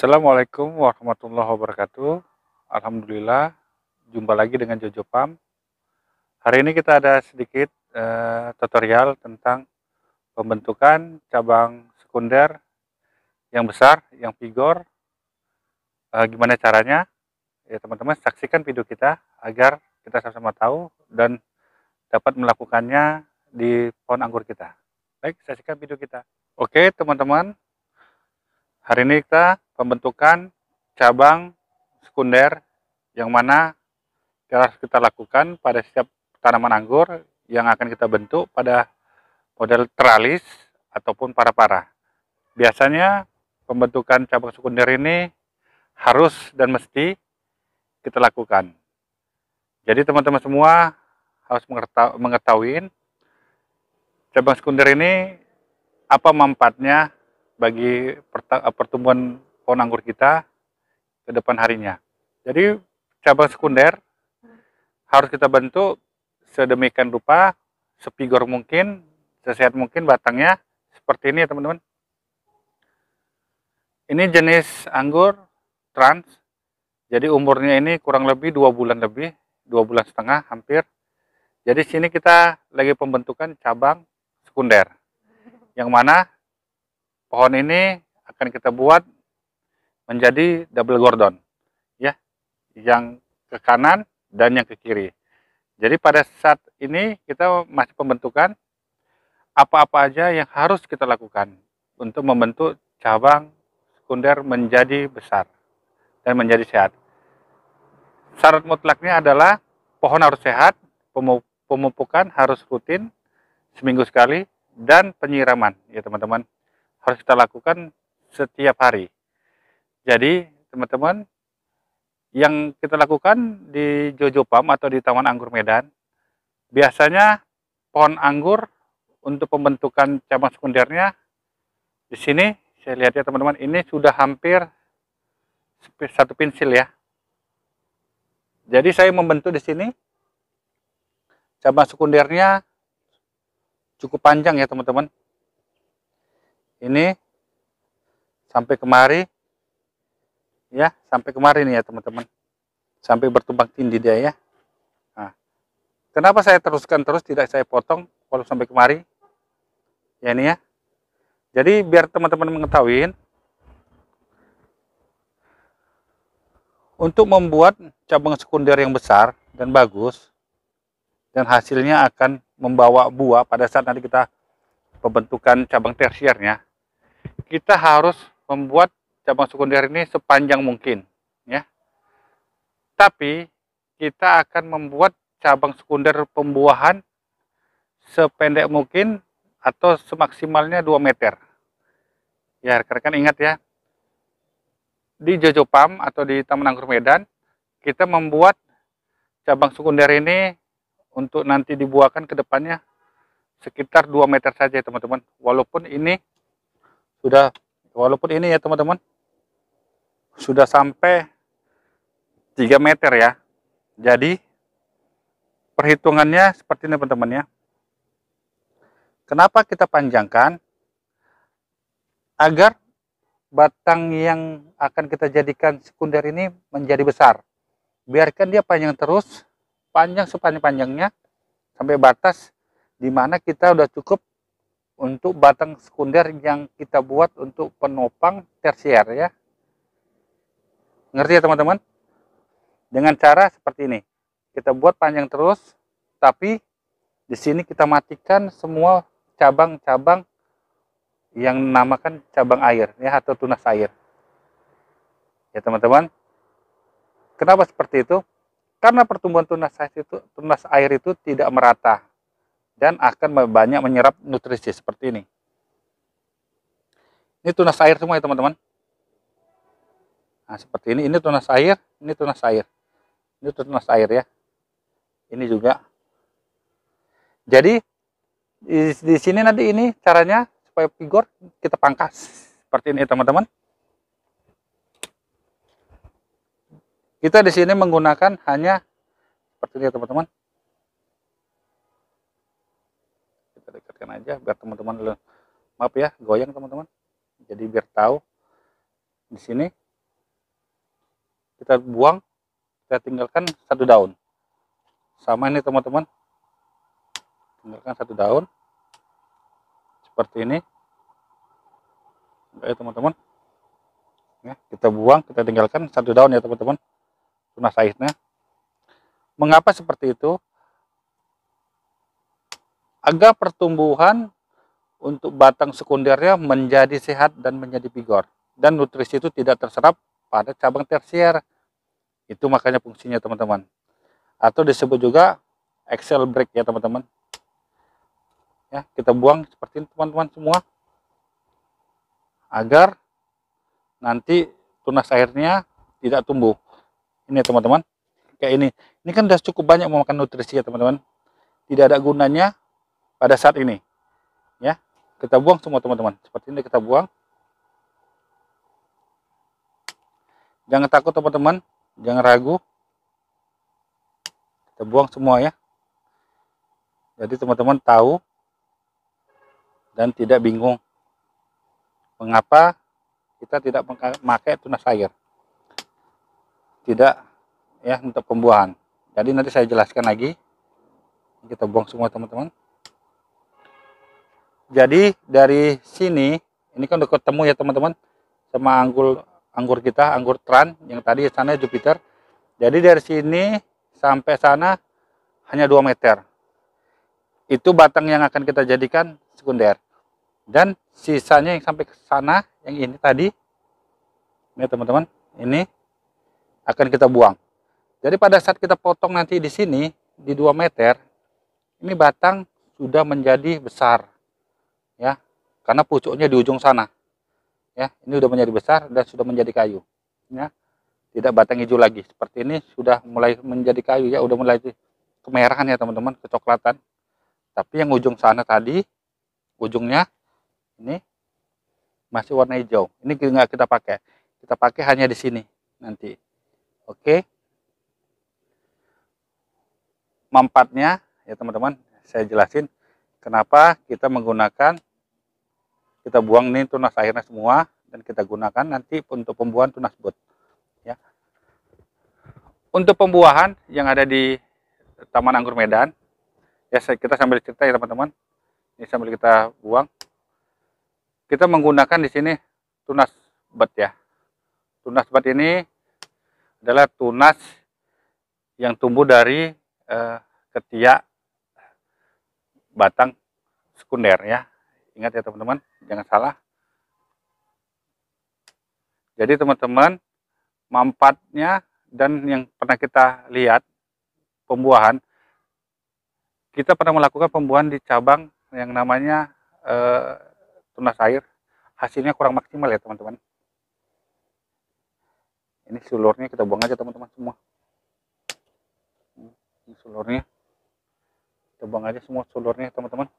Assalamualaikum warahmatullahi wabarakatuh. Alhamdulillah, jumpa lagi dengan Jojo Pam. Hari ini kita ada sedikit tutorial tentang pembentukan cabang sekunder yang besar, yang vigor. Gimana caranya? Ya teman-teman, saksikan video kita agar kita sama-sama tahu dan dapat melakukannya di pohon anggur kita. Baik, saksikan video kita. Oke teman-teman, hari ini kita pembentukan cabang sekunder yang mana harus kita lakukan pada setiap tanaman anggur yang akan kita bentuk pada model teralis ataupun para-para. Biasanya pembentukan cabang sekunder ini harus dan mesti kita lakukan. Jadi teman-teman semua harus mengetahui cabang sekunder ini apa manfaatnya bagi pertumbuhan pohon anggur kita ke depan harinya. Jadi cabang sekunder harus kita bentuk sedemikian rupa, sepigor mungkin, sesehat mungkin batangnya, seperti ini ya teman-teman. Ini jenis anggur trans, jadi umurnya ini kurang lebih 2 bulan lebih, 2 bulan setengah hampir. Jadi sini kita lagi pembentukan cabang sekunder, yang mana pohon ini akan kita buat menjadi double gordon, ya, yang ke kanan dan yang ke kiri. Jadi pada saat ini kita masih pembentukan apa-apa aja yang harus kita lakukan untuk membentuk cabang sekunder menjadi besar dan menjadi sehat. Syarat mutlaknya adalah pohon harus sehat, pemupukan harus rutin seminggu sekali, dan penyiraman ya teman-teman harus kita lakukan setiap hari. Jadi teman-teman, yang kita lakukan di Jojo Pam atau di Taman Anggur Medan, biasanya pohon anggur untuk pembentukan cabang sekundernya di sini saya lihat ya teman-teman, ini sudah hampir 1 pensil ya. Jadi saya membentuk di sini cabang sekundernya cukup panjang ya teman-teman. Ini sampai kemari ya, sampai kemari nih ya teman-teman, sampai bertumpang tindih dia ya. Nah, kenapa saya teruskan terus, tidak saya potong kalau sampai kemari ya ini ya. Jadi biar teman-teman mengetahui, untuk membuat cabang sekunder yang besar dan bagus dan hasilnya akan membawa buah pada saat nanti kita pembentukan cabang tersiernya, kita harus membuat cabang sekunder ini sepanjang mungkin ya. Tapi kita akan membuat cabang sekunder pembuahan sependek mungkin atau semaksimalnya 2 meter. Ya, rekan-rekan ingat ya, di Jojo Pam atau di Taman Anggur Medan, kita membuat cabang sekunder ini untuk nanti dibuahkan ke depannya sekitar 2 meter saja teman-teman. Walaupun ini ya teman-teman, sudah sampai 3 meter ya. Jadi perhitungannya seperti ini teman-teman ya. Kenapa kita panjangkan? Agar batang yang akan kita jadikan sekunder ini menjadi besar. Biarkan dia panjang terus, panjang sepanjang-panjangnya sampai batas di mana kita udah cukup untuk batang sekunder yang kita buat untuk penopang tersier ya. Ngerti ya teman-teman? Dengan cara seperti ini. Kita buat panjang terus, tapi di sini kita matikan semua cabang-cabang yang namakan cabang air ya, atau tunas air ya teman-teman. Kenapa seperti itu? Karena pertumbuhan tunas air itu tidak merata dan akan banyak menyerap nutrisi seperti ini. Ini tunas air semua ya teman-teman. Nah seperti ini tunas air, ini tunas air, ini tunas air ya, ini juga. Jadi di sini nanti ini caranya supaya vigor, kita pangkas seperti ini teman-teman. Kita di sini menggunakan hanya seperti ini teman-teman. Kita dekatkan aja biar teman-teman, maaf ya goyang teman-teman. Jadi biar tahu di sini kita buang, kita tinggalkan satu daun. Sama ini teman-teman, tinggalkan satu daun seperti ini. Oke teman-teman, ya, kita buang, kita tinggalkan satu daun ya teman-teman, tunas airnya. Mengapa seperti itu? Agar pertumbuhan untuk batang sekundernya menjadi sehat dan menjadi vigor, dan nutrisi itu tidak terserap pada cabang tersier. Itu makanya fungsinya teman-teman, atau disebut juga axil break ya teman-teman. Ya, kita buang seperti ini teman-teman semua, agar nanti tunas airnya tidak tumbuh. Ini teman-teman, kayak ini kan sudah cukup banyak memakan nutrisi ya teman-teman, tidak ada gunanya pada saat ini. Ya, kita buang semua teman-teman, seperti ini kita buang. Jangan takut teman-teman, jangan ragu, kita buang semua ya. Jadi teman-teman tahu dan tidak bingung mengapa kita tidak memakai tunas air, tidak ya, untuk pembuahan. Jadi nanti saya jelaskan lagi. Kita buang semua teman-teman. Jadi dari sini, ini kan udah ketemu ya teman-teman sama anggur kita, anggur Tran yang tadi sana Jupiter. Jadi dari sini sampai sana hanya 2 meter. Itu batang yang akan kita jadikan sekunder. Dan sisanya yang sampai ke sana, yang ini tadi, ini teman-teman, ini akan kita buang. Jadi pada saat kita potong nanti di sini, di 2 meter, ini batang sudah menjadi besar. Ya, karena pucuknya di ujung sana. Ya, ini sudah menjadi besar dan sudah menjadi kayu. Ya, tidak batang hijau lagi. Seperti ini sudah mulai menjadi kayu ya, udah mulai kemerahan ya teman-teman, kecoklatan. Tapi yang ujung sana tadi, ujungnya ini masih warna hijau. Ini nggak kita pakai. Kita pakai hanya di sini nanti. Oke. Manfaatnya ya teman-teman, saya jelasin kenapa kita menggunakan, kita buang nih tunas airnya semua dan kita gunakan nanti untuk pembuahan tunas bud. Ya. Untuk pembuahan yang ada di Taman Anggur Medan, ya kita sambil cerita ya teman-teman. Ini sambil kita buang. Kita menggunakan di sini tunas bud ya. Tunas bud ini adalah tunas yang tumbuh dari ketiak batang sekunder ya. Ingat ya teman-teman, jangan salah. Jadi teman-teman, manfaatnya dan yang pernah kita lihat pembuahan, kita pernah melakukan pembuahan di cabang yang namanya tunas air, hasilnya kurang maksimal ya teman-teman. Ini sulurnya kita buang aja teman-teman semua. Ini sulurnya kita buang aja semua sulurnya teman-teman.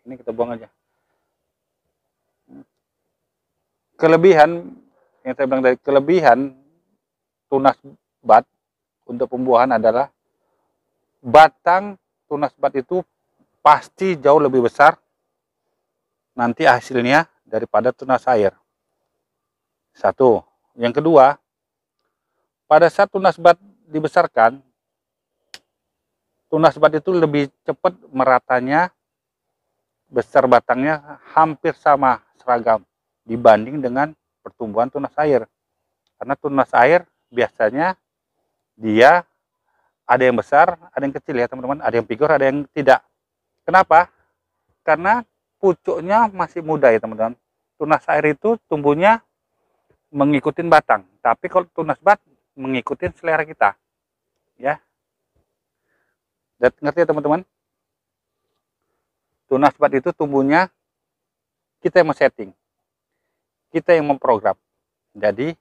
Ini kita buang aja. Kelebihan yang saya bilang dari kelebihan tunas bud untuk pembuahan adalah batang tunas bud itu pasti jauh lebih besar nanti hasilnya daripada tunas air. Satu. Yang kedua, pada saat tunas bud dibesarkan, tunas bud itu lebih cepat meratanya, besar batangnya hampir sama, seragam dibanding dengan pertumbuhan tunas air. Karena tunas air biasanya dia ada yang besar, ada yang kecil ya teman-teman, ada yang vigor, ada yang tidak. Kenapa? Karena pucuknya masih muda ya teman-teman. Tunas air itu tumbuhnya mengikuti batang, tapi kalau tunas bud mengikuti selera kita. Ya. Dan ngerti ya teman-teman? Tunas bud itu tumbuhnya kita yang setting, kita yang memprogram. Jadi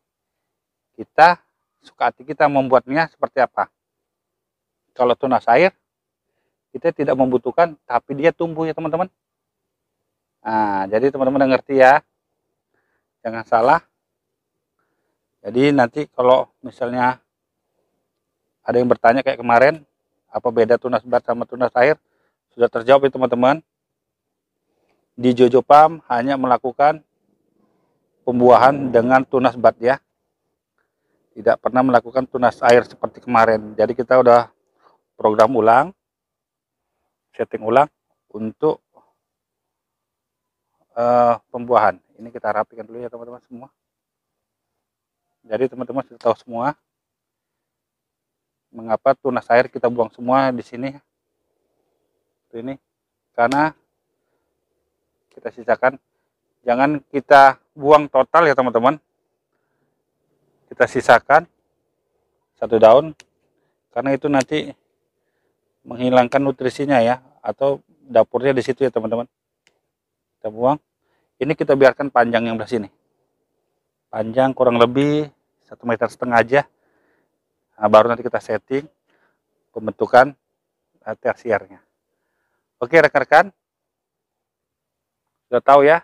kita suka hati kita membuatnya seperti apa. Kalau tunas air kita tidak membutuhkan, tapi dia tumbuh ya teman-teman. Nah, jadi teman-teman ngerti ya, jangan salah. Jadi nanti kalau misalnya ada yang bertanya kayak kemarin, apa beda tunas bud sama tunas air, sudah terjawab ya teman-teman. Di Jojo Farm hanya melakukan pembuahan dengan tunas bud ya. tidak pernah melakukan tunas air seperti kemarin. Jadi kita udah program ulang, setting ulang untuk pembuahan. Ini kita rapikan dulu ya teman-teman semua. Jadi teman-teman sudah tahu semua mengapa tunas air kita buang semua di sini. Ini karena kita sisakan, jangan kita buang total ya teman-teman. Kita sisakan satu daun karena itu nanti menghilangkan nutrisinya ya, atau dapurnya di situ ya teman-teman. Kita buang. Ini kita biarkan panjang yang belah sini. Panjang kurang lebih 1,5 meter aja. Nah, baru nanti kita setting pembentukan tersiernya. Oke rekan-rekan, sudah tahu ya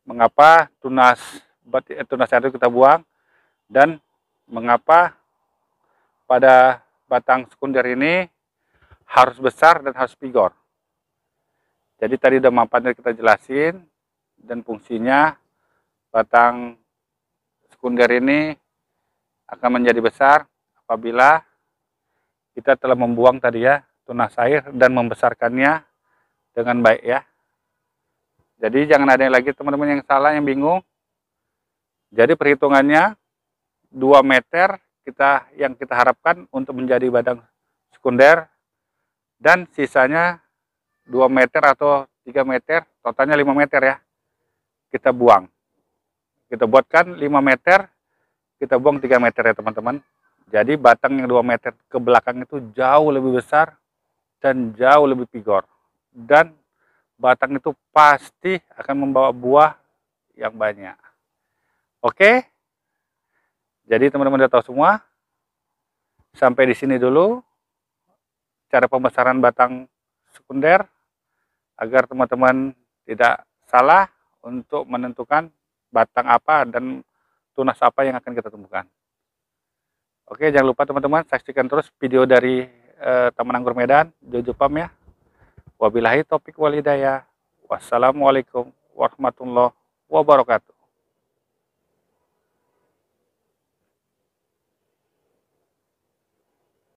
mengapa tunas air itu kita buang, dan mengapa pada batang sekunder ini harus besar dan harus vigor. Jadi tadi udah manfaatnya kita jelasin, dan fungsinya batang sekunder ini akan menjadi besar apabila kita telah membuang tadi ya tunas air dan membesarkannya dengan baik ya. Jadi jangan ada lagi teman-teman yang salah, yang bingung. Jadi perhitungannya 2 meter yang kita harapkan untuk menjadi batang sekunder, dan sisanya 2 meter atau 3 meter, totalnya 5 meter ya, kita buang. Kita buatkan 5 meter, kita buang 3 meter ya teman-teman. Jadi batang yang 2 meter ke belakang itu jauh lebih besar dan jauh lebih vigor. Dan batang itu pasti akan membawa buah yang banyak. Oke? Jadi teman-teman sudah tahu semua. Sampai di sini dulu cara pembesaran batang sekunder, agar teman-teman tidak salah untuk menentukan batang apa dan tunas apa yang akan kita temukan. Oke, jangan lupa teman-teman saksikan terus video dari Taman Anggur Medan, Jojo Pam ya. Wabillahi taufiq wal hidayah. Wassalamualaikum warahmatullahi wabarakatuh.